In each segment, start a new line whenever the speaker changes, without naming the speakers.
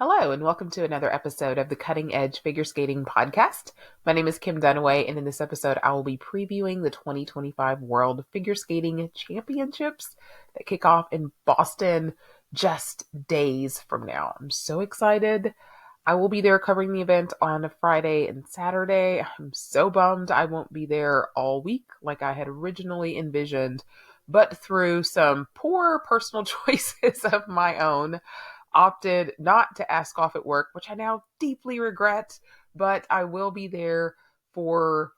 Hello, and welcome to another episode of the Cutting Edge Figure Skating Podcast. My name is Kim Dunaway, and in this episode, I will be previewing the 2025 World Figure Skating Championships that kick off in Boston just days from now. I'm so excited. I will be there covering the event on Friday and Saturday. I'm so bummed I won't be there all week like I had originally envisioned, but through some poor personal choices of my own, opted not to ask off at work, which I now deeply regret, but I will be there for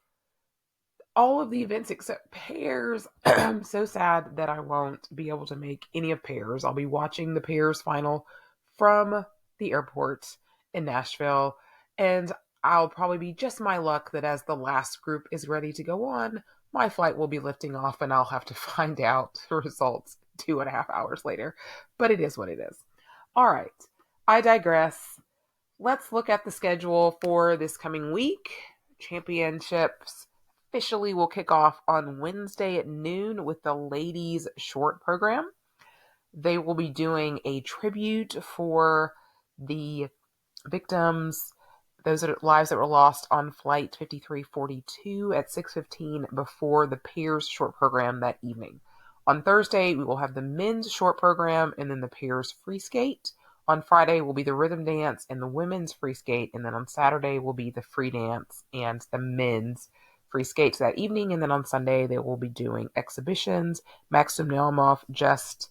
all of the events except pairs. I'm so sad that I won't be able to make any of pairs. I'll be watching the pairs final from the airport in Nashville, and I'll probably be just my luck that as the last group is ready to go on, my flight will be lifting off and I'll have to find out the results 2.5 hours later. But it is what it is. All right, I digress. Let's look at the schedule for this coming week. Championships officially will kick off on Wednesday at noon with the ladies' short program. They will be doing a tribute for the victims, those lives that were lost on Flight 5342 at 6:15 before the pairs short program that evening. On Thursday, we will have the men's short program and then the pairs free skate. On Friday will be the rhythm dance and the women's free skate. And then on Saturday will be the free dance and the men's free skates that evening. And then on Sunday, they will be doing exhibitions. Maxim Naumov just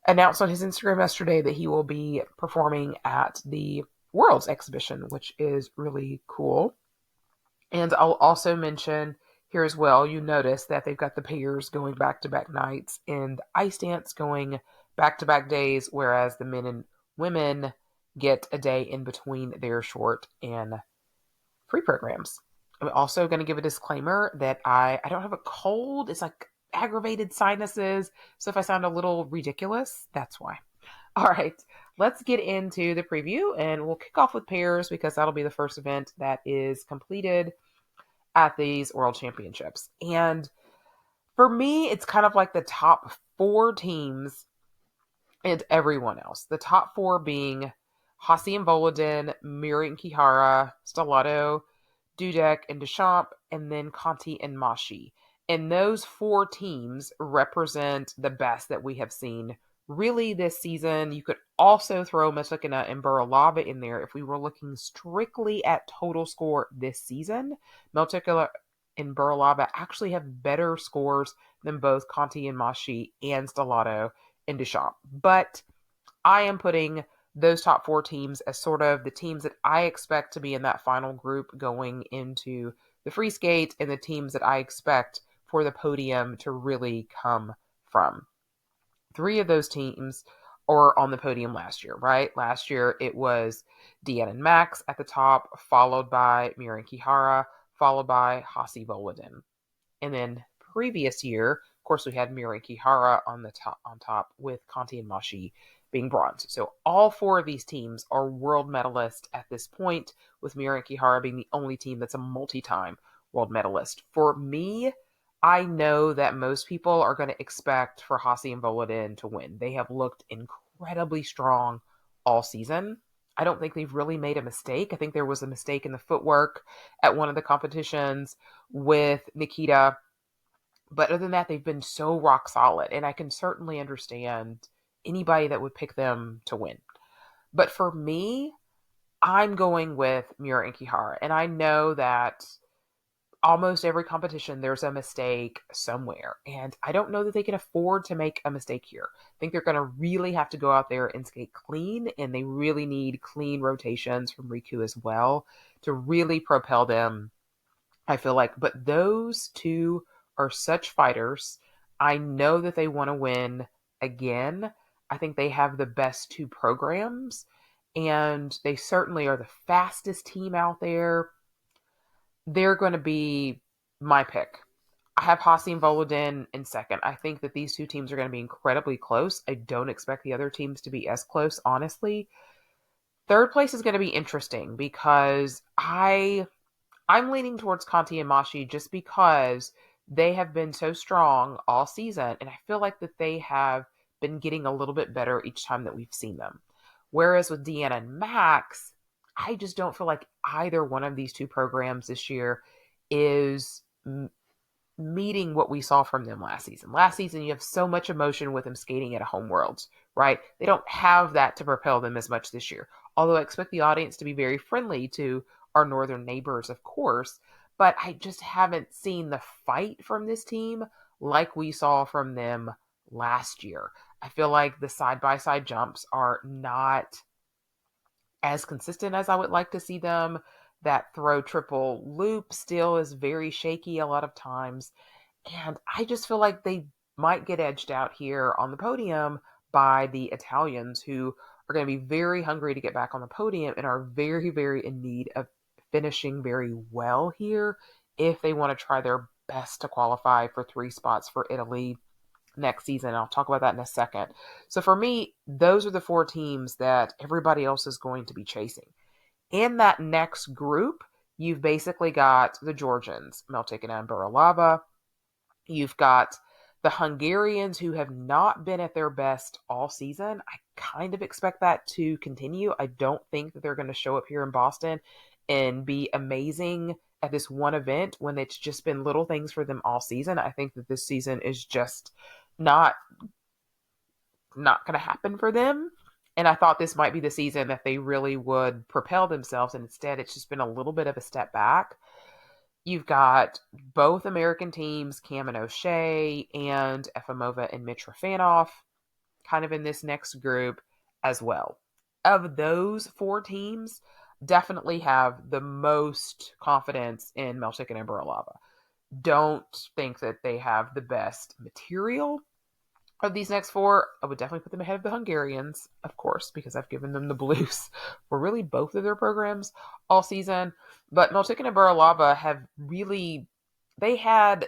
announced on his Instagram yesterday that he will be performing at the Worlds exhibition, which is really cool. And I'll also mention here as well, you notice that they've got the pairs going back-to-back nights and ice dance going back-to-back days, whereas the men and women get a day in between their short and free programs. I'm also going to give a disclaimer that I don't have a cold. It's like aggravated sinuses. So if I sound a little ridiculous, that's why. All right, let's get into the preview and we'll kick off with pairs because that'll be the first event that is completed at these World Championships. And for me, it's kind of like the top four teams and everyone else. The top four being Hasi and Volodin, Miri and Kihara, Stellato, Dudek and Deschamps, and then Conti and Mashi. And those four teams represent the best that we have seen really this season. You could also throw Metlakina and Buralava in there if we were looking strictly at total score this season. Metlakina and Buralava actually have better scores than both Conti and Mashi and Stellato and Deschamps. But I am putting those top four teams as sort of the teams that I expect to be in that final group going into the free skate and the teams that I expect for the podium to really come from. Three of those teams are on the podium last year, right? Last year it was Deanna and Max at the top, followed by Mira and Kihara, followed by Hasi Volodin. And then previous year, of course, we had Mira and Kihara on top with Conti and Mashi being bronze. So all four of these teams are world medalists at this point, with Mira and Kihara being the only team that's a multi-time world medalist. For me, I know that most people are going to expect for Hasi and Volodin to win. They have looked incredibly strong all season. I don't think they've really made a mistake. I think there was a mistake in the footwork at one of the competitions with Nikita. But other than that, they've been so rock solid. And I can certainly understand anybody that would pick them to win. But for me, I'm going with Mira and Kihara. And I know that almost every competition, there's a mistake somewhere. And I don't know that they can afford to make a mistake here. I think they're going to really have to go out there and skate clean. And they really need clean rotations from Riku as well to really propel them, I feel like. But those two are such fighters. I know that they want to win again. I think they have the best two programs. And they certainly are the fastest team out there. They're going to be my pick. I have Hasi and Volodin in second. I think that these two teams are going to be incredibly close. I don't expect the other teams to be as close, honestly. Third place is going to be interesting because I'm leaning towards Conti and Mashi just because they have been so strong all season, and I feel like that they have been getting a little bit better each time that we've seen them. Whereas with Deanna and Max, I just don't feel like either one of these two programs this year is meeting what we saw from them last season. Last season, you have so much emotion with them skating at a home worlds, right? They don't have that to propel them as much this year. Although I expect the audience to be very friendly to our northern neighbors, of course, but I just haven't seen the fight from this team like we saw from them last year. I feel like the side by side jumps are not as consistent as I would like to see them. That throw triple loop still is very shaky a lot of times. And I just feel like they might get edged out here on the podium by the Italians, who are going to be very hungry to get back on the podium and are very, very in need of finishing very well here if they want to try their best to qualify for 3 spots for Italy next season. I'll talk about that in a second. So for me, those are the 4 teams that everybody else is going to be chasing. In that next group, you've basically got the Georgians, Meltikina and Buralava. You've got the Hungarians, who have not been at their best all season. I kind of expect that to continue. I don't think that they're going to show up here in Boston and be amazing at this one event when it's just been little things for them all season. I think that this season is just not going to happen for them. And I thought this might be the season that they really would propel themselves. And instead, it's just been a little bit of a step back. You've got both American teams, Cam and O'Shea, and Efimova and Mitrofanoff, kind of in this next group as well. Of those 4 teams, definitely have the most confidence in Meltikina and Buralava. Don't think that they have the best material of these next 4. I would definitely put them ahead of the Hungarians, of course, because I've given them the blues for really both of their programs all season. But Meltikina and Buralava have really, they had,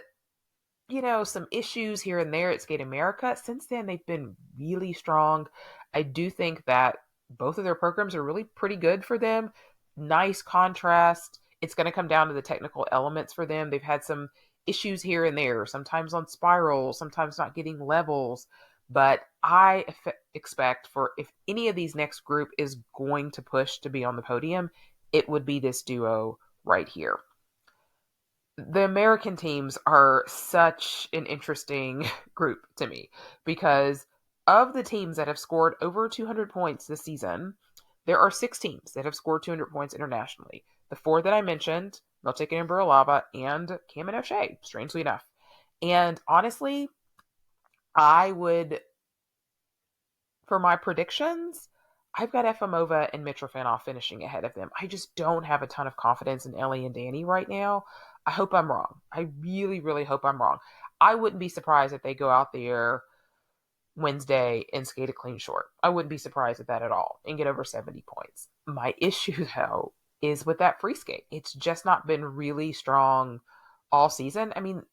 some issues here and there at Skate America. Since then, they've been really strong. I do think that both of their programs are really pretty good for them. Nice contrast. It's going to come down to the technical elements for them. They've had some issues here and there, sometimes on spirals, sometimes not getting levels. But I expect for if any of these next group is going to push to be on the podium, it would be this duo right here. The American teams are such an interesting group to me because of the teams that have scored over 200 points this season, there are 6 teams that have scored 200 points internationally. The 4 that I mentioned, Meltikina and Buralava, and Cam and O'Shea, strangely enough. And honestly, I would, for my predictions, I've got Efimova and Mitrofanoff finishing ahead of them. I just don't have a ton of confidence in Ellie and Danny right now. I hope I'm wrong. I really, really hope I'm wrong. I wouldn't be surprised if they go out there Wednesday and skate a clean short. I wouldn't be surprised at that at all and get over 70 points. My issue, though, is with that free skate. It's just not been really strong all season. I mean,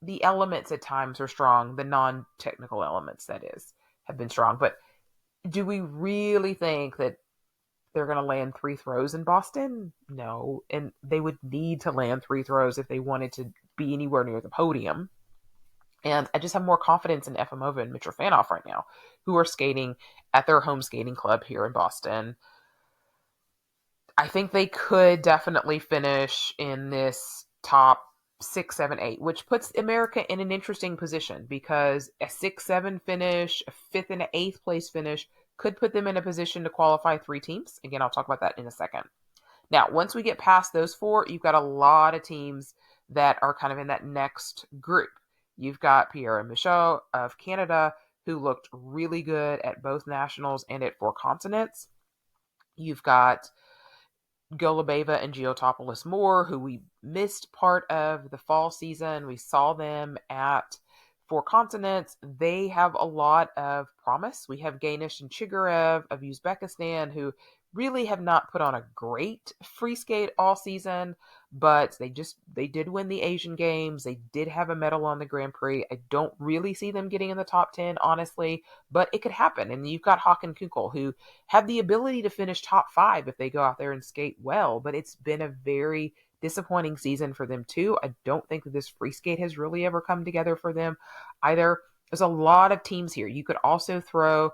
the elements at times are strong. The non-technical elements, that is, have been strong. But do we really think that they're going to land 3 throws in Boston? No. And they would need to land 3 throws if they wanted to be anywhere near the podium. And I just have more confidence in Efimova and Mitrofanoff right now, who are skating at their home skating club here in Boston. I think they could definitely finish in this top 6, 7, 8, which puts America in an interesting position because a 6, 7 finish, a 5th and an 8th place finish could put them in a position to qualify 3 teams. Again, I'll talk about that in a second. Now, once we get past those 4, you've got a lot of teams that are kind of in that next group. You've got Pierre and Michaud of Canada, who looked really good at both nationals and at 4 continents. You've got Golubeva and Giotopoulos Moore, who we missed part of the fall season. We saw them at 4 continents. They have a lot of promise. We have Ganesh and Chigarev of Uzbekistan, who really have not put on a great free skate all season, but they did win the Asian Games. They did have a medal on the Grand Prix. I don't really see them getting in the top 10, honestly, but it could happen. And you've got Håkan Kunkel, who have the ability to finish top 5 if they go out there and skate well, but it's been a very disappointing season for them too. I don't think that this free skate has really ever come together for them either. There's a lot of teams here. You could also throw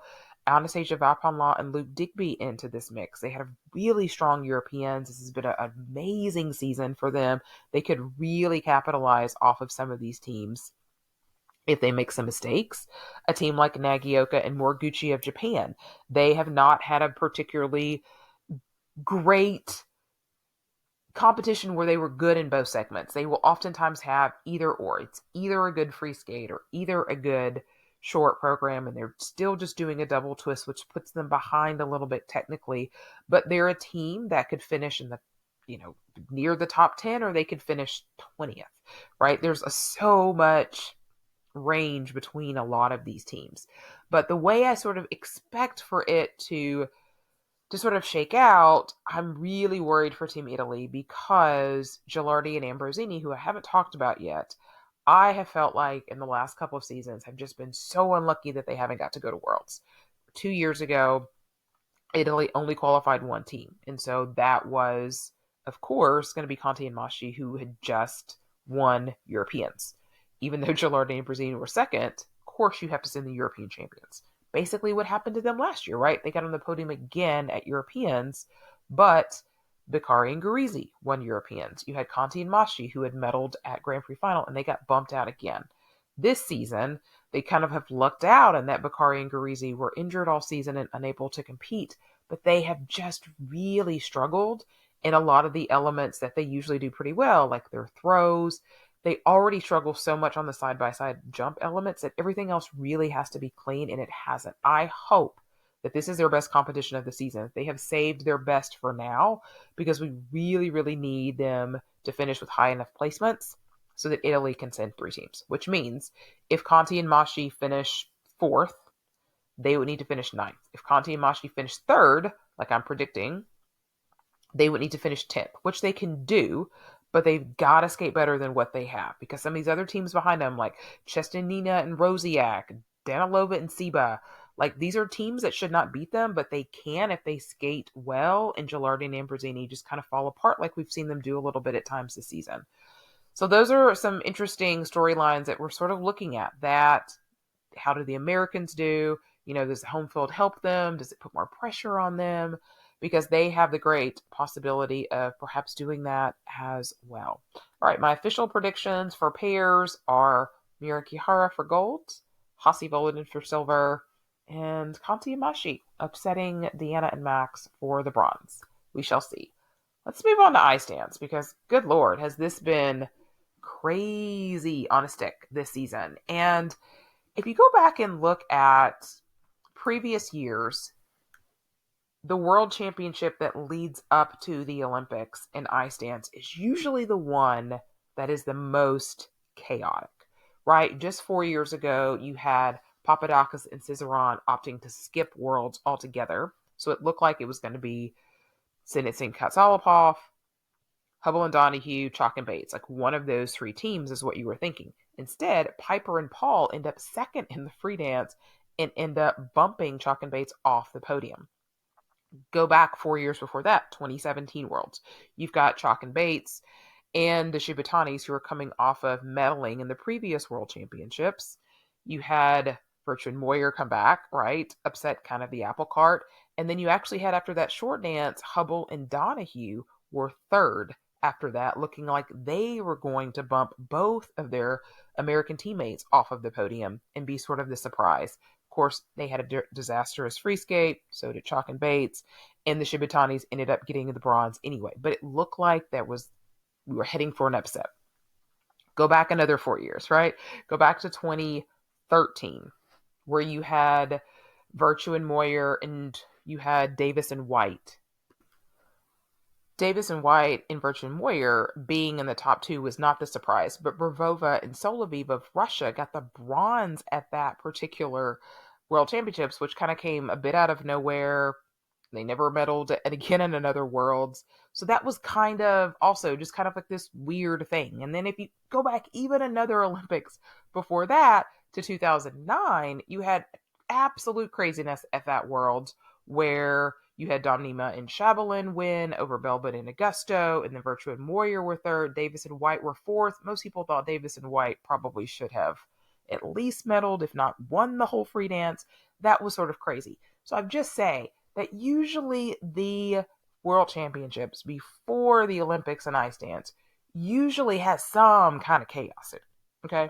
Anastasia Vapanla and Luke Digby into this mix. They had really strong Europeans. This has been an amazing season for them. They could really capitalize off of some of these teams if they make some mistakes. A team like Nagioka and Moriguchi of Japan, they have not had a particularly great competition where they were good in both segments. They will oftentimes have either or. It's either a good free skate or either a good short program, and they're still just doing a double twist, which puts them behind a little bit technically. But they're a team that could finish in the, near the top 10, or they could finish 20th, right? There's so much range between a lot of these teams. But the way I sort of expect for it to sort of shake out, I'm really worried for Team Italy because Gilardi and Ambrosini, who I haven't talked about yet, I have felt like in the last couple of seasons have just been so unlucky that they haven't got to go to Worlds. 2 years ago, Italy only qualified one team. And so that was, of course, going to be Conti and Masci, who had just won Europeans. Even though Gilardi and Ambrosini were second, of course you have to send the European champions. Basically what happened to them last year, right? They got on the podium again at Europeans, but Beccari and Garisi won Europeans. You had Conti and Masci, who had medaled at Grand Prix final, and they got bumped out again. This season, they kind of have lucked out in that Beccari and Garisi were injured all season and unable to compete, but they have just really struggled in a lot of the elements that they usually do pretty well, like their throws. They already struggle so much on the side-by-side jump elements that everything else really has to be clean, and it hasn't. I hope that this is their best competition of the season. They have saved their best for now because we really, really need them to finish with high enough placements so that Italy can send 3 teams, which means if Conti and Masci finish 4th, they would need to finish 9th. If Conti and Masci finish 3rd, like I'm predicting, they would need to finish 10th, which they can do, but they've got to skate better than what they have because some of these other teams behind them, like Chestinina and Rosiak, Danilova and Seba, like these are teams that should not beat them, but they can if they skate well, and Gilardi and Ambrosini just kind of fall apart like we've seen them do a little bit at times this season. So those are some interesting storylines that we're sort of looking at. That, how do the Americans do? Does the home field help them? Does it put more pressure on them? Because they have the great possibility of perhaps doing that as well. All right, my official predictions for pairs are Mira Kihara for gold, Hasi Volodin for silver, and Conti and Masci upsetting Deanna and Max for the bronze. We shall see. Let's move on to ice dance because, good Lord, has this been crazy on a stick this season. And if you go back and look at previous years, the world championship that leads up to the Olympics in ice dance is usually the one that is the most chaotic, right? Just 4 years ago, you had Papadakis and Cizeron opting to skip worlds altogether. So it looked like it was going to be Sinitsyn Katsalapov, Hubble and Donahue, Chalk and Bates. Like one of those 3 teams is what you were thinking. Instead, Piper and Paul end up second in the free dance and end up bumping Chalk and Bates off the podium. Go back 4 years before that, 2017 Worlds. You've got Chalk and Bates and the Shibutanis who are coming off of medaling in the previous World Championships. You had Virtue and Moyer come back, right? Upset kind of the apple cart. And then you actually had, after that short dance, Hubble and Donahue were third after that, looking like they were going to bump both of their American teammates off of the podium and be sort of the surprise. Of course, they had a disastrous free skate, so did Chalk and Bates, and the Shibutanis ended up getting the bronze anyway. But it looked like we were heading for an upset. Go back another 4 years, right? Go back to 2013, where you had Virtue and Moyer and you had Davis and White. Davis and White and Virtue and Moyer being in the top 2 was not the surprise, but Bravova and Soloviv of Russia got the bronze at that particular World Championships, which kind of came a bit out of nowhere. They never medaled again in another Worlds. So that was kind of also just kind of like this weird thing. And then if you go back even another Olympics before that to 2009, you had absolute craziness at that Worlds where you had Domnima and Shabalin win over Belbin and Augusto, and then Virtue and Moyer were third. Davis and White were fourth. Most people thought Davis and White probably should have at least medaled, if not won the whole free dance. That was sort of crazy. So I just say that usually the World Championships before the Olympics and ice dance usually has some kind of chaos in it. Okay.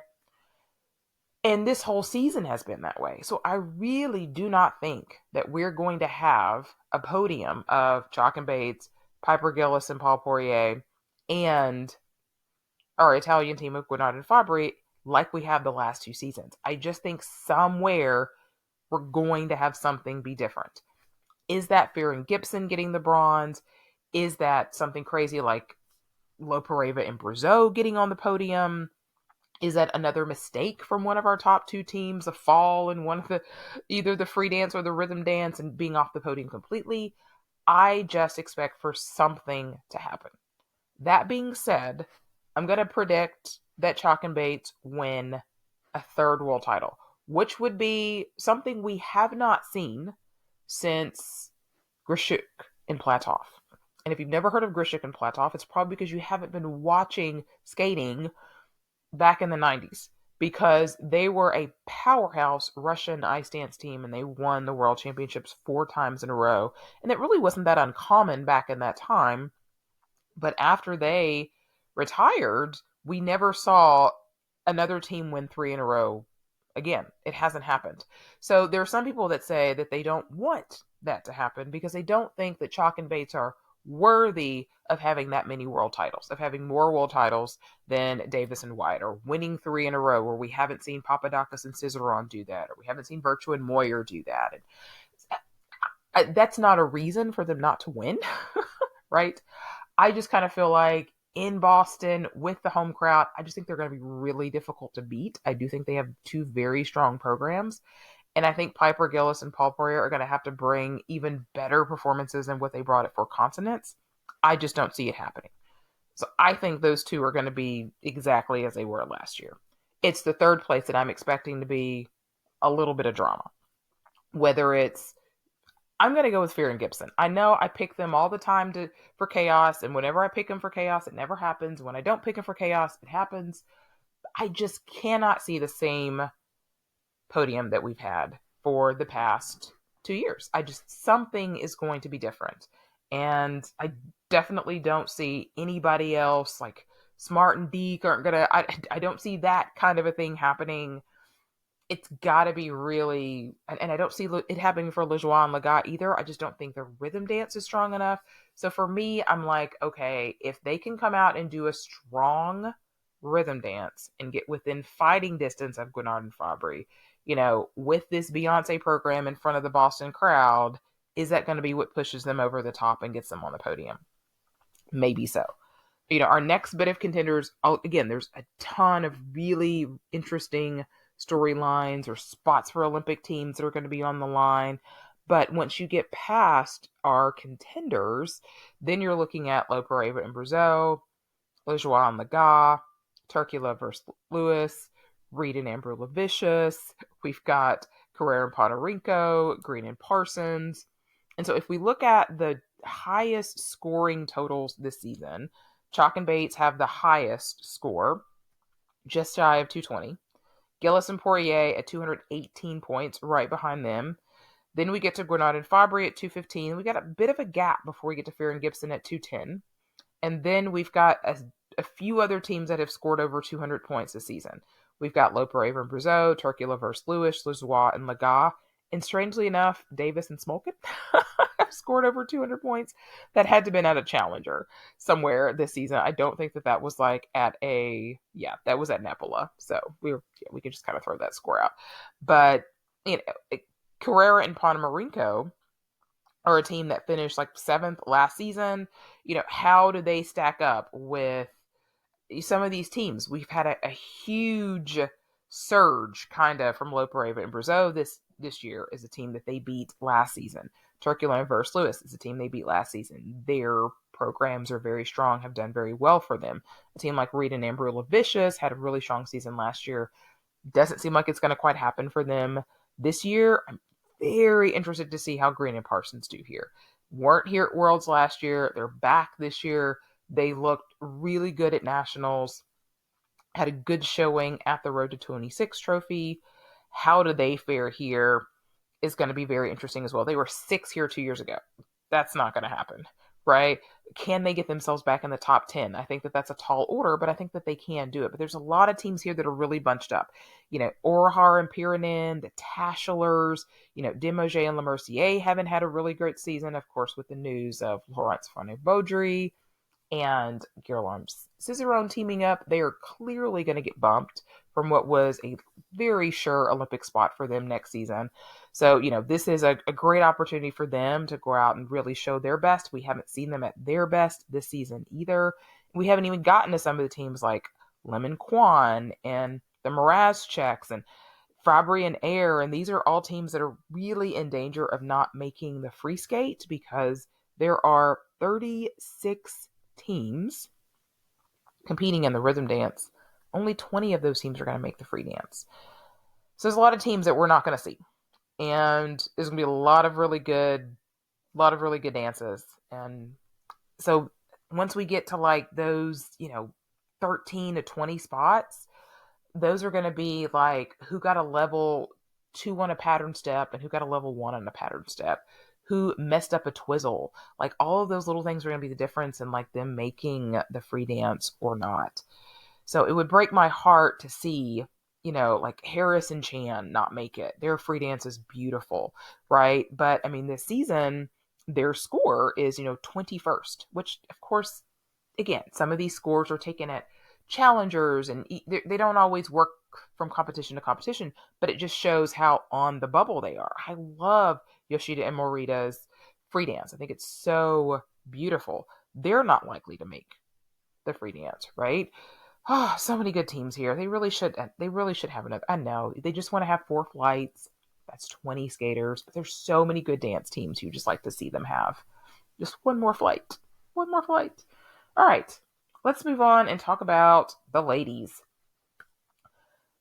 And this whole season has been that way. So I really do not think that we're going to have a podium of Chalk and Bates, Piper Gillis and Paul Poirier, and our Italian team of Gwenard and Fabri like we have the last two seasons. I just think somewhere we're going to have something be different. Is that Fearon Gibson getting the bronze? Is that something crazy like Lopareva and Brazeau getting on the podium? Is that another mistake from one of our top two teams, a fall in one of the either the free dance or the rhythm dance and being off the podium completely? I just expect for something to happen. That being said, I'm going to predict that Chalk and Bates win a third world title, which would be something we have not seen since Grishuk and Platov. And if you've never heard of Grishuk and Platov, it's probably because you haven't been watching skating back in the 90s, because they were a powerhouse Russian ice dance team and they won the world championships 4 times in a row. And it really wasn't that uncommon back in that time. But after they retired, we never saw another team win 3 in a row again. It hasn't happened. So there are some people that say that they don't want that to happen because they don't think that Chalk and Bates are worthy of having that many world titles, of having more world titles than Davis and White, or winning 3 in a row where we haven't seen Papadakis and Cizeron do that, or we haven't seen Virtue and Moyer do that. And that's not a reason for them not to win, right? I just kind of feel like in Boston with the home crowd, I just think they're going to be really difficult to beat. I do think they have two very strong programs. And I think Piper Gillis and Paul Poirier are going to have to bring even better performances than what they brought at Four Continents. I just don't see it happening. So I think those two are going to be exactly as they were last year. It's the third place that I'm expecting to be a little bit of drama. Whether it's I'm going to go with Fearon Gibson. I know I pick them all the time for chaos, and whenever I pick them for chaos, it never happens. When I don't pick them for chaos, it happens. I just cannot see the same podium that we've had for the past 2 years. Something is going to be different. And I definitely don't see anybody else like Smart and Deke aren't going to, I don't see that kind of a thing happening. It's got to be really, and I don't see it happening for Lajoie and Lagat either. I just don't think the rhythm dance is strong enough. So for me, I'm like, okay, if they can come out and do a strong rhythm dance and get within fighting distance of Gwenard and Fabri, with this Beyonce program in front of the Boston crowd, is that going to be what pushes them over the top and gets them on the podium? Maybe so. Our next bit of contenders, again, there's a ton of really interesting storylines or spots for Olympic teams that are going to be on the line. But once you get past our contenders, then you're looking at Lopareva and Brazeau, Lajoie and Lagat, Turkula versus Lewis, Reed and Amber Levicius. We've got Carrera and Ponomarenko, Green and Parsons. And so if we look at the highest scoring totals this season, Chalk and Bates have the highest score, just shy of 220. Gillis and Poirier at 218 points, right behind them. Then we get to Gwenard and Fabri at 215. We got a bit of a gap before we get to Fearon Gibson at 210. And then we've got a few other teams that have scored over 200 points this season. We've got Lopareva and Brazeau, Turkula versus Lewis, Lajoie and Lagat. And strangely enough, Davis and Smolkin have scored over 200 points. That had to have been at a challenger somewhere this season. I don't think that was like that was at Nepola. So we could just kind of throw that score out. But, Carrera and Ponomarenko are a team that finished like 7th last season. How do they stack up with some of these teams? We've had a huge surge kind of from Lopareva and Brazeau this year is a team that they beat last season. Turkula versus Lewis is a team they beat last season. Their programs are very strong, have done very well for them. A team like Reed and Amber Levicius had a really strong season last year. Doesn't seem like it's going to quite happen for them this year. I'm very interested to see how Green and Parsons do here. Weren't here at Worlds last year. They're back this year. They looked really good at Nationals. Had a good showing at the Road to 26 trophy. How do they fare here? is going to be very interesting as well. They were 6 here 2 years ago. That's not going to happen, right? Can they get themselves back in the top 10? I think that that's a tall order, but I think that they can do it. But there's a lot of teams here that are really bunched up. Orhar and Pyrenin, the Tashilers, Demogé and Lemercier haven't had a really great season, of course, with the news of Laurence Fanny-Beaudry and Guillaume Cizeron teaming up. They are clearly going to get bumped from what was a very sure Olympic spot for them next season. So, this is a great opportunity for them to go out and really show their best. We haven't seen them at their best this season either. We haven't even gotten to some of the teams like Lemon Kwan and the Mrazcheks and Fabry and Air. And these are all teams that are really in danger of not making the free skate because there are 36 teams competing in the rhythm dance. Only 20 of those teams are going to make the free dance. So there's a lot of teams that we're not going to see. And there's going to be a lot of really good dances. And so once we get to like those, 13 to 20 spots, those are going to be like who got a level 2 on a pattern step and who got a level 1 on a pattern step, who messed up a twizzle. Like all of those little things are going to be the difference in like them making the free dance or not. So it would break my heart to see, like Harris and Chan not make it. Their free dance is beautiful, right? But I mean, this season, their score is, 21st, which of course, again, some of these scores are taken at challengers and they don't always work from competition to competition, but it just shows how on the bubble they are. I love Yoshida and Morita's free dance. I think it's so beautiful. They're not likely to make the free dance, right? Oh, so many good teams here. They really should have another. I know they just want to have 4 flights. That's 20 skaters, but there's so many good dance teams you just like to see them have. Just one more flight. One more flight. All right. Let's move on and talk about the ladies.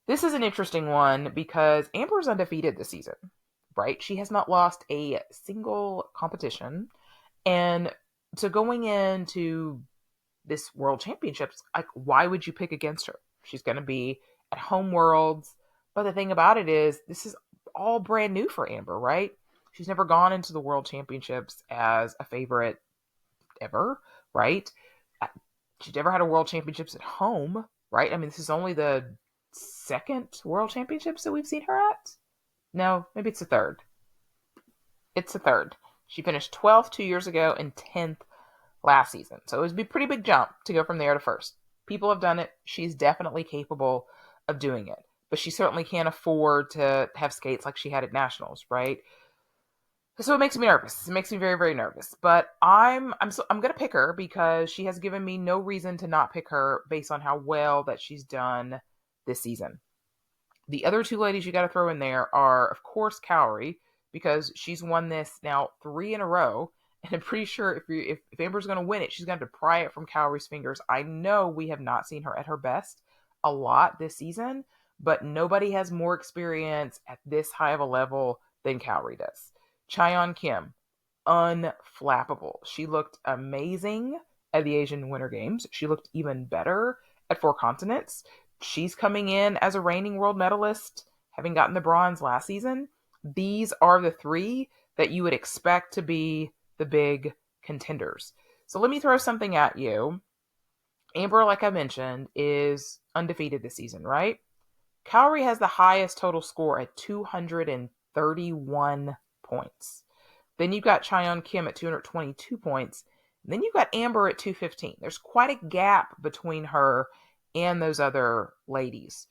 This is an interesting one because Amber's undefeated this season, right? She has not lost a single competition. And so going into this World Championships, like, why would you pick against her? She's going to be at home worlds. But the thing about it is, this is all brand new for Amber, right? She's never gone into the World Championships as a favorite ever, right? She's never had a World Championships at home, right? I mean, this is only the second World Championships that we've seen her at. No, maybe it's the third. It's the third. She finished 12th 2 years ago and 10th last season. So it would be a pretty big jump to go from there to first. People have done it. She's definitely capable of doing it. But she certainly can't afford to have skates like she had at Nationals, right? So it makes me nervous. It makes me very, very nervous. But I'm going to pick her because she has given me no reason to not pick her based on how well that she's done this season. The other 2 ladies you got to throw in there are, of course, Cowrie, because she's won this now 3 in a row. And I'm pretty sure if Amber's going to win it, she's going to have to pry it from Cowrie's fingers. I know we have not seen her at her best a lot this season, but nobody has more experience at this high of a level than Cowrie does. Cheon Kim, unflappable. She looked amazing at the Asian Winter Games. She looked even better at 4 continents. She's coming in as a reigning world medalist, having gotten the bronze last season. These are the 3 that you would expect to be the big contenders. So let me throw something at you. Amber, like I mentioned, is undefeated this season, right? Cowrie has the highest total score at 231 points. Then you've got Cheon Kim at 222 points. And then you've got Amber at 215. There's quite a gap between her and those other ladies.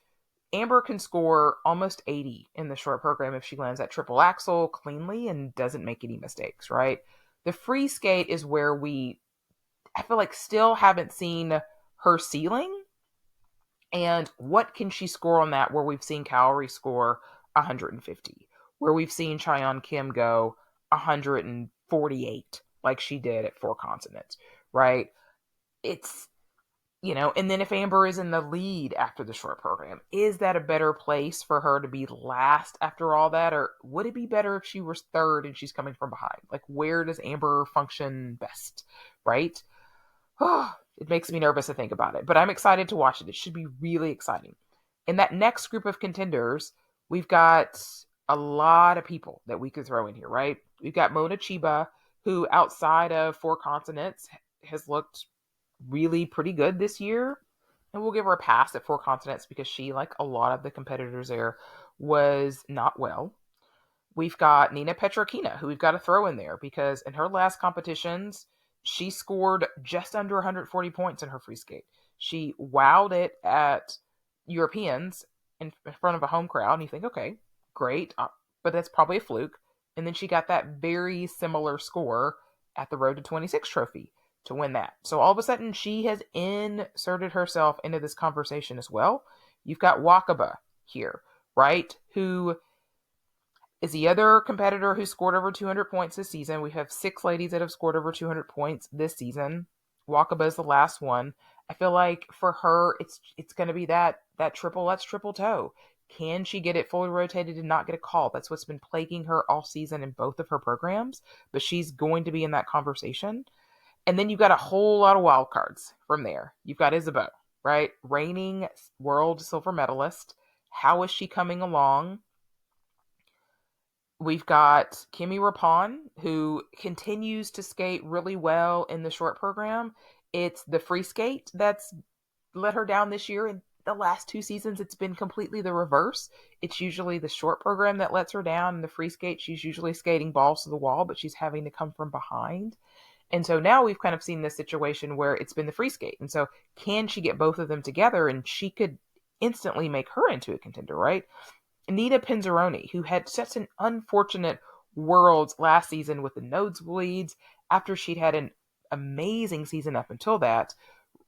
Amber can score almost 80 in the short program if she lands that triple axel cleanly and doesn't make any mistakes, right? The free skate is where I feel like still haven't seen her ceiling. And what can she score on that where we've seen Cowrie score 150, where we've seen Cheon Kim go 148 like she did at 4 continents, right? It's, and then if Amber is in the lead after the short program, is that a better place for her to be last after all that? Or would it be better if she was third and she's coming from behind? Like, where does Amber function best, right? Oh, it makes me nervous to think about it, but I'm excited to watch it. It should be really exciting. In that next group of contenders, we've got a lot of people that we could throw in here, right? We've got Mona Chiba, who outside of Four Continents has looked really pretty good this year. And we'll give her a pass at Four Continents because she, like a lot of the competitors there, was not well. We've got Nina Petrokina, who we've got to throw in there because in her last competitions, she scored just under 140 points in her free skate. She wowed it at Europeans in front of a home crowd, and you think, okay, great, but that's probably a fluke. And then she got that very similar score at the Road to 26 trophy to win that. So all of a sudden, she has inserted herself into this conversation as well. You've got Wakaba here, right? Who is the other competitor who scored over 200 points this season. We have 6 ladies that have scored over 200 points this season. Wakaba is the last one. I feel like for her, it's going to be that triple toe. Can she get it fully rotated and not get a call? That's what's been plaguing her all season in both of her programs, but she's going to be in that conversation. And then you've got a whole lot of wild cards from there. You've got Isabeau, right? Reigning world silver medalist. How is she coming along? We've got Kimi Rapon, who continues to skate really well in the short program. It's the free skate that's let her down this year. In the last 2 seasons, it's been completely the reverse. It's usually the short program that lets her down. In the free skate, she's usually skating balls to the wall, but she's having to come from behind. And so now we've kind of seen this situation where it's been the free skate. And so can she get both of them together? And she could instantly make her into a contender, right? Anita Pinzaroni, who had such an unfortunate Worlds last season with the nosebleeds after she'd had an amazing season up until that.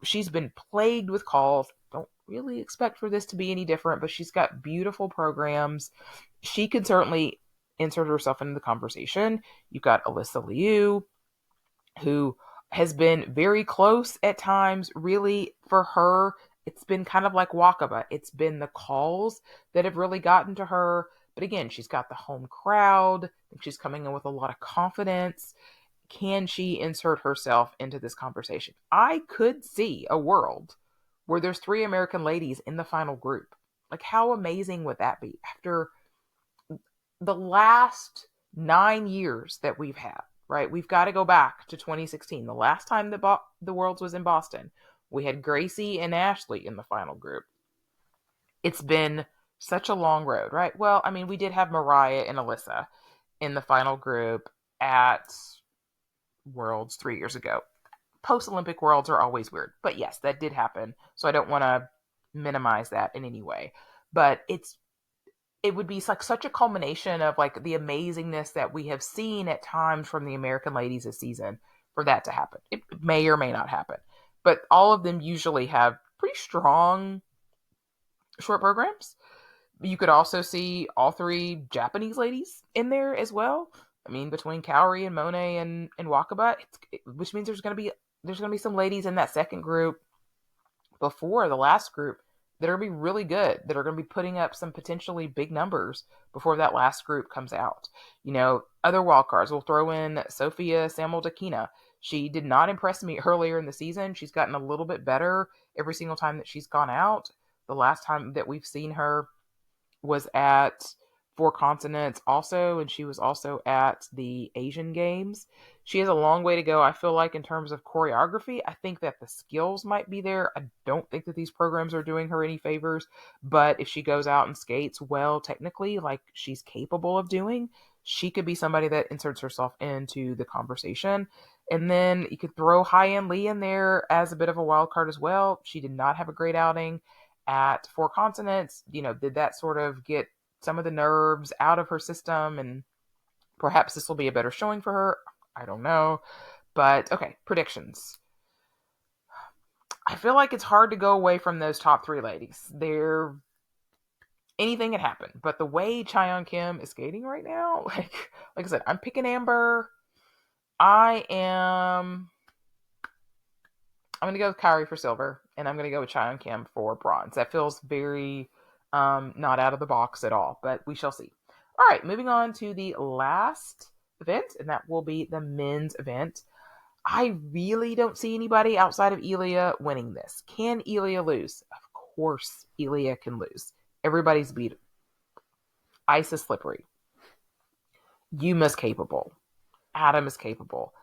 She's been plagued with calls. Don't really expect for this to be any different, but she's got beautiful programs. She could certainly insert herself into the conversation. You've got Alyssa Liu, who has been very close at times. Really, for her, it's been kind of like Wakaba. It's been the calls that have really gotten to her. But again, she's got the home crowd. She's coming in with a lot of confidence. Can she insert herself into this conversation? I could see a world where there's 3 American ladies in the final group. Like, how amazing would that be? After the last 9 years that we've had, right? We've got to go back to 2016. The last time the Worlds was in Boston, we had Gracie and Ashley in the final group. It's been such a long road, right? Well, I mean, we did have Mariah and Alyssa in the final group at Worlds 3 years ago. Post-Olympic Worlds are always weird. But yes, that did happen. So I don't want to minimize that in any way. But it would be like such a culmination of like the amazingness that we have seen at times from the American ladies this season for that to happen. It may or may not happen. But all of them usually have pretty strong short programs. You could also see all 3 Japanese ladies in there as well. I mean, between Kaori and Monet and Wakaba, which means there's going to be some ladies in that second group before the last group that are going to be really good, that are going to be putting up some potentially big numbers before that last group comes out. You know, other wildcards, we'll throw in Sophia Samaldakina. She did not impress me earlier in the season. She's gotten a little bit better every single time that she's gone out. The last time that we've seen her was at Four Continents also, and she was also at the Asian Games. She has a long way to go, I feel like, in terms of choreography. I think that the skills might be there. I don't think that these programs are doing her any favors, but if she goes out and skates well technically, like she's capable of doing, she could be somebody that inserts herself into the conversation. And then you could throw High-End Lee in there as a bit of a wild card as well. She did not have a great outing at Four Continents. You know, did that sort of get some of the nerves out of her system, and perhaps this will be a better showing for her. I don't know. But okay, predictions. I feel like it's hard to go away from those top 3 ladies. Anything can happen. But the way Cheon Kim is skating right now, like I said, I'm picking Amber. I'm going to go with Kaori for silver, and I'm going to go with Cheon Kim for bronze. That feels very not out of the box at all, but we shall see. All right, moving on to the last event, and that will be the men's event. I really don't see anybody outside of Ilia winning this. Can Ilia lose? Of course, Ilia can lose. Everybody's beat. Ice is slippery. Yuma's capable. Adam is capable.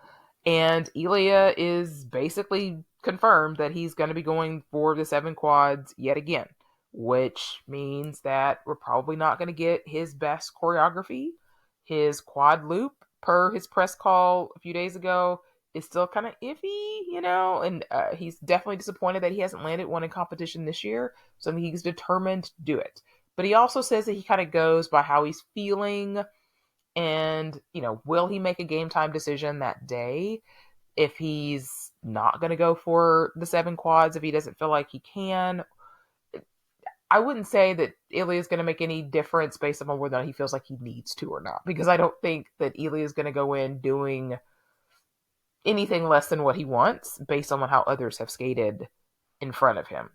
And Ilya is basically confirmed that he's going to be going for the 7 quads yet again, which means that we're probably not going to get his best choreography. His quad loop, per his press call a few days ago, is still kind of iffy, and he's definitely disappointed that he hasn't landed one in competition this year. So he's determined to do it. But he also says that he kind of goes by how he's feeling and, will he make a game time decision that day if he's not going to go for the 7 quads, if he doesn't feel like he can? I wouldn't say that Ilya is going to make any difference based on whether he feels like he needs to or not, because I don't think that Ilya is going to go in doing anything less than what he wants based on how others have skated in front of him.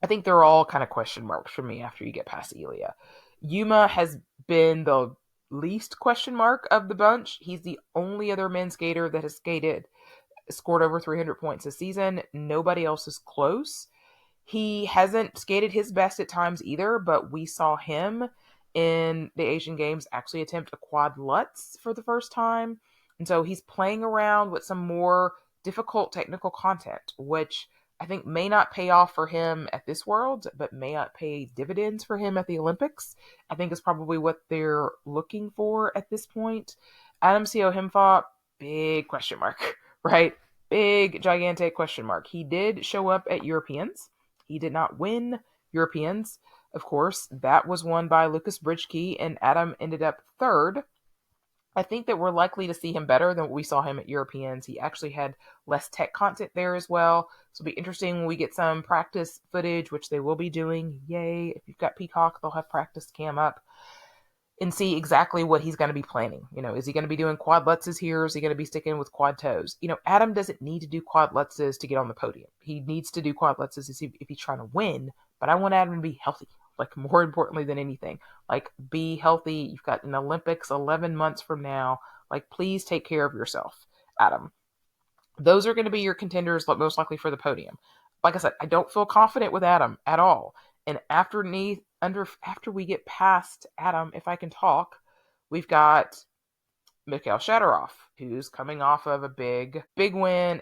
I think they're all kind of question marks for me after you get past Ilya. Yuma has been the least question mark of the bunch. He's the only other men's skater that has scored over 300 points this season. Nobody else is close. He hasn't skated his best at times either, but we saw him in the Asian Games actually attempt a quad Lutz for the first time. And so he's playing around with some more difficult technical content, which I think may not pay off for him at this World, but may not pay dividends for him at the Olympics. I think is probably what they're looking for at this point. Adam Seo-Himfa, big question mark, right? Big, gigantic question mark. He did show up at Europeans. He did not win Europeans. Of course, that was won by Lucas Bridgke, and Adam ended up third. I think that we're likely to see him better than what we saw him at Europeans. He actually had less tech content there as well. So it'll be interesting when we get some practice footage, which they will be doing. Yay. If you've got Peacock, they'll have practice cam up and see exactly what he's going to be planning. Is he going to be doing quad lutzes here? Is he going to be sticking with quad toes? Adam doesn't need to do quad lutzes to get on the podium. He needs to do quad lutzes if he's trying to win, but I want Adam to be healthy. Like, more importantly than anything, like, be healthy. You've got an Olympics 11 months from now. Like, please take care of yourself, Adam. Those are going to be your contenders, most likely for the podium. Like I said, I don't feel confident with Adam at all. And after we get past Adam, if I can talk, we've got Mikhail Shadorov, who's coming off of a big win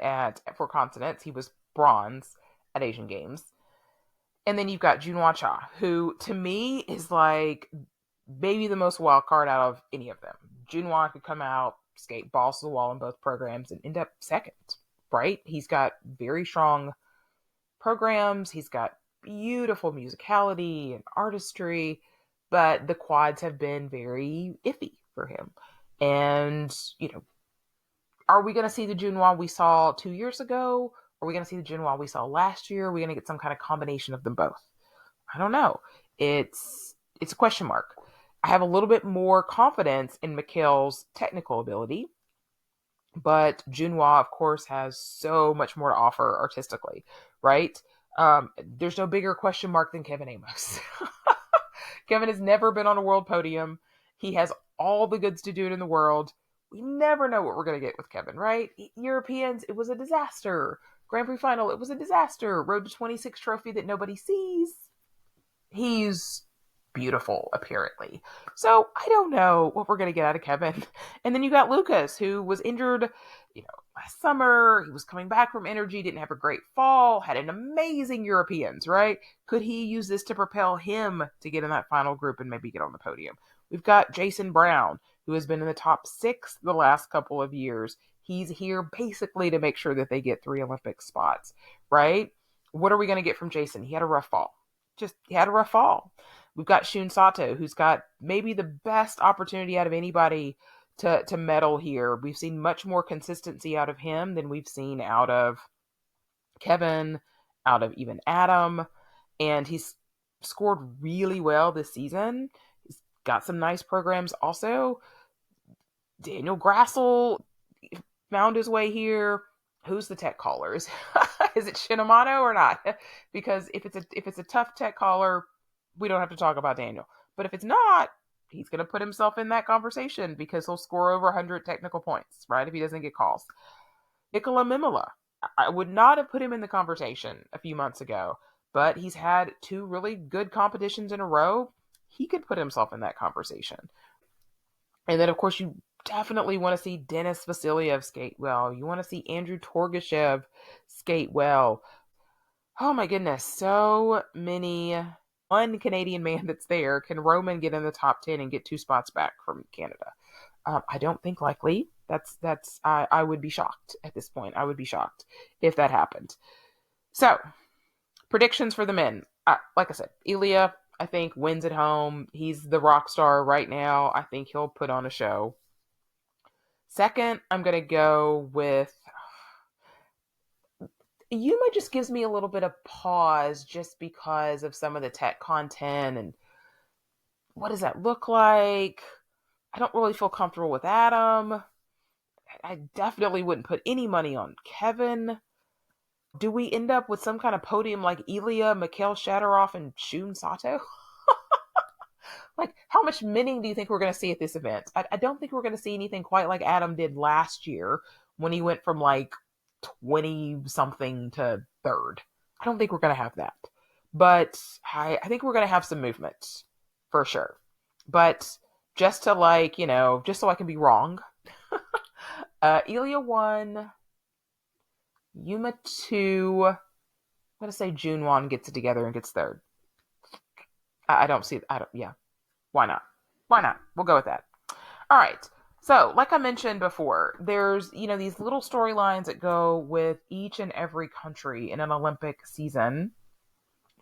for continents. He was bronze at Asian Games. And then you've got Junhwa Cha, who to me is like maybe the most wild card out of any of them. Junhwa could come out, skate balls to the wall in both programs, and end up second, right? He's got very strong programs. He's got beautiful musicality and artistry, but the quads have been very iffy for him. And, are we going to see the Junhwa we saw 2 years ago? Are we going to see the Junhwa we saw last year? Are we going to get some kind of combination of them both? I don't know. It's a question mark. I have a little bit more confidence in Mikhail's technical ability, but Junhwa, of course, has so much more to offer artistically, right? There's no bigger question mark than Kevin Amos. Kevin has never been on a world podium. He has all the goods to do it in the world. We never know what we're going to get with Kevin, right? Europeans, it was a disaster. Grand Prix final, it was a disaster. Road to 26 trophy that nobody sees. He's beautiful, apparently. So I don't know what we're going to get out of Kevin. And then you got Lucas, who was injured, last summer. He was coming back from energy, didn't have a great fall, had an amazing Europeans, right? Could he use this to propel him to get in that final group and maybe get on the podium? We've got Jason Brown, who has been in the top 6 the last couple of years. He's here basically to make sure that they get 3 Olympic spots, right? What are we going to get from Jason? He had a rough fall. He had a rough fall. We've got Shun Sato, who's got maybe the best opportunity out of anybody to medal here. We've seen much more consistency out of him than we've seen out of Kevin, out of even Adam. And he's scored really well this season. He's got some nice programs also. Daniel Grassel found his way here. Who's the tech caller? Is it Shinamano or not? Because if it's a tough tech caller, we don't have to talk about Daniel. But if it's not, he's going to put himself in that conversation because he'll score over 100 technical points, right? If he doesn't get calls. Nikola Mimila. I would not have put him in the conversation a few months ago, but he's had 2 really good competitions in a row. He could put himself in that conversation. And then, of course, you definitely want to see Denis Vasilyev skate well. You want to see Andrew Torgashev skate well. Oh my goodness, so many. One Canadian man that's there. Can Roman get in the top 10 and get 2 spots back from Canada? I don't think likely. I would be shocked at this point. I would be shocked if that happened. So, predictions for the men. Like I said, Ilya, I think, wins at home. He's the rock star right now. I think he'll put on a show. Second, I'm going to go with Yuma. Just gives me a little bit of pause just because of some of the tech content and what does that look like? I don't really feel comfortable with Adam. I definitely wouldn't put any money on Kevin. Do we end up with some kind of podium like Ilya, Mikhail Shadorov, and Shun Sato? Like, how much minning do you think we're going to see at this event? I don't think we're going to see anything quite like Adam did last year when he went from like 20 something to third. I don't think we're going to have that. But I think we're going to have some movement for sure. But just to just so I can be wrong, Ilya 1, Yuma 2. I'm going to say Junwan gets it together and gets third. I don't see, yeah. Why not? Why not? We'll go with that. All right. So, like I mentioned before, there's, these little storylines that go with each and every country in an Olympic season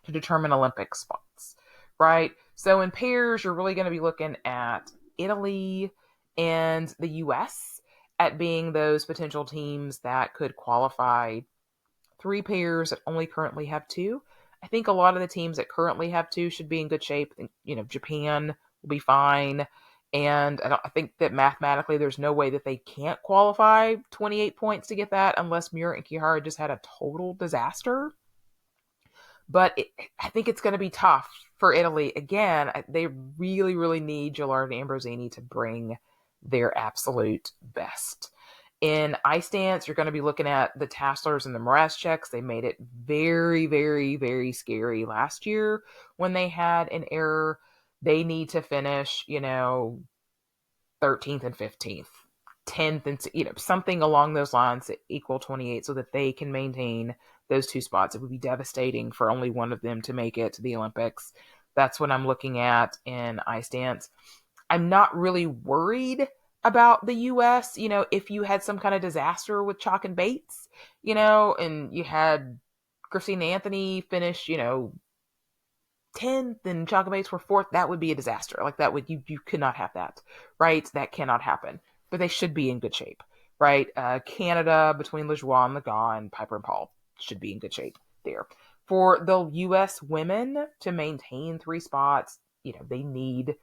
to determine Olympic spots, right? So in pairs, you're really going to be looking at Italy and the US at being those potential teams that could qualify. 3 pairs that only currently have 2. I think a lot of the teams that currently have 2 should be in good shape. Japan will be fine. And I think that mathematically there's no way that they can't qualify 28 points to get that unless Miura and Kihara just had a total disaster. But I think it's going to be tough for Italy. Again, they really, really need Gilardi and Ambrosini to bring their absolute best. In ice dance, you're going to be looking at the Tasslers and the Morascheks. They made it very, very, very scary last year when they had an error. They need to finish, 13th and 15th, 10th and, something along those lines that equal 28 so that they can maintain those 2 spots. It would be devastating for only one of them to make it to the Olympics. That's what I'm looking at in ice dance. I'm not really worried about the US, if you had some kind of disaster with Chalk and Bates, and you had Christina Anthony finish, 10th and Chalk and Bates were 4th, that would be a disaster. Like that would, you could not have that, right? That cannot happen, but they should be in good shape, right? Canada between Lejoie and Lagan, Piper and Paul should be in good shape there. For the US women to maintain 3 spots, they need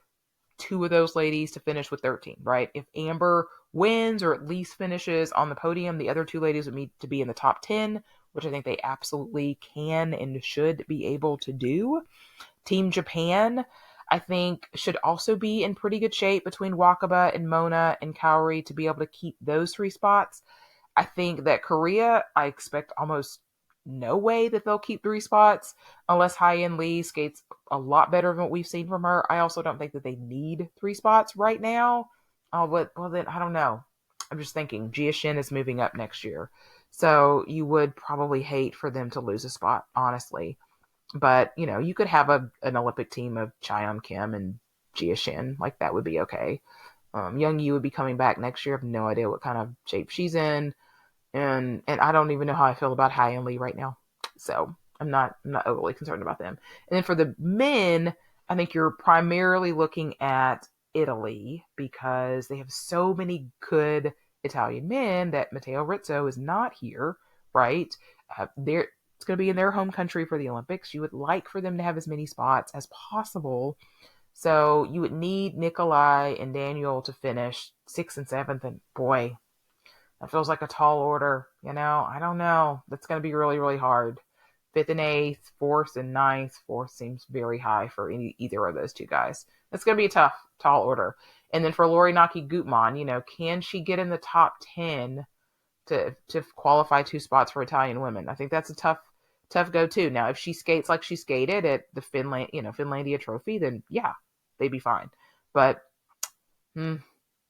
2 of those ladies to finish with 13, right? If Amber wins or at least finishes on the podium, the other 2 ladies would need to be in the top 10, which I think they absolutely can and should be able to do. Team Japan, I think, should also be in pretty good shape between Wakaba and Mona and Kaori to be able to keep those 3 spots. I think that Korea, I expect almost no way that they'll keep 3 spots unless Hyein Lee skates a lot better than what we've seen from her. I also don't think that they need 3 spots right now. Well, then I don't know. I'm just thinking Jia Shin is moving up next year. So you would probably hate for them to lose a spot, honestly. But, you could have an Olympic team of Cheon Kim and Jia Shin. Like, that would be okay. Young Yu would be coming back next year. I have no idea what kind of shape she's in. And I don't even know how I feel about Hyein Lee right now. So I'm not overly concerned about them. And then for the men, I think you're primarily looking at Italy because they have so many good Italian men that Matteo Rizzo is not here, right? It's going to be in their home country for the Olympics. You would like for them to have as many spots as possible. So you would need Nikolai and Daniel to finish 6th and 7th. And boy, that feels like a tall order, I don't know. That's going to be really, really hard. 5th and 8th, 4th and 9th. 4th seems very high for either of those 2 guys. That's going to be a tough, tall order. And then for Lori Naki Gutmann, can she get in the top 10 to qualify 2 spots for Italian women? I think that's a tough go too. Now, if she skates like she skated at the Finlandia Trophy, then yeah, they'd be fine. But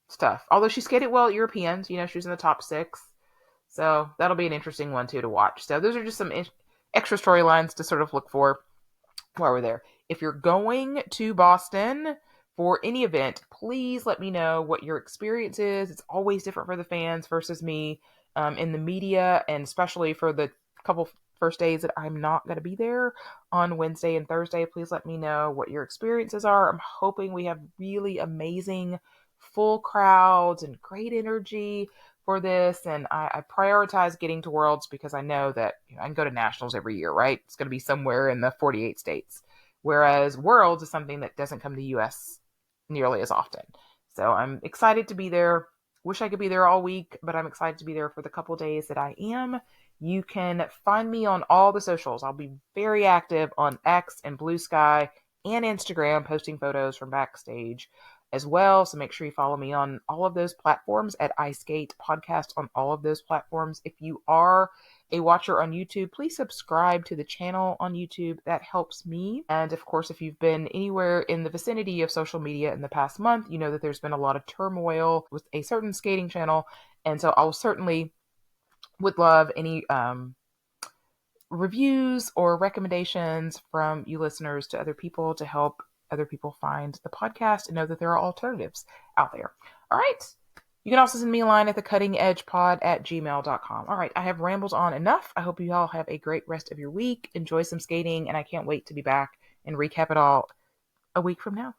It's tough. Although she skated well at Europeans, she was in the top 6. So that'll be an interesting one too to watch. So those are just some extra storylines to sort of look for while we're there. If you're going to Boston for any event, please let me know what your experience is. It's always different for the fans versus me in the media, and especially for the couple first days that I'm not going to be there on Wednesday and Thursday. Please let me know what your experiences are. I'm hoping we have really amazing full crowds and great energy for this. And I prioritize getting to Worlds because I know that I can go to Nationals every year, right? It's going to be somewhere in the 48 states. Whereas Worlds is something that doesn't come to the US nearly as often. So I'm excited to be there. Wish I could be there all week, but I'm excited to be there for the couple days that I am. You can find me on all the socials. I'll be very active on X and Blue Sky and Instagram, posting photos from backstage as well. So make sure you follow me on all of those platforms at iSkate Podcast on all of those platforms. If you are a watcher on YouTube, please subscribe to the channel on YouTube. That helps me. And of course, if you've been anywhere in the vicinity of social media in the past month, you know that there's been a lot of turmoil with a certain skating channel. And so I'll certainly would love any reviews or recommendations from you listeners to other people to help other people find the podcast and know that there are alternatives out there. All right. You can also send me a line at thecuttingedgepod@gmail.com. All right. I have rambled on enough. I hope you all have a great rest of your week. Enjoy some skating, and I can't wait to be back and recap it all a week from now.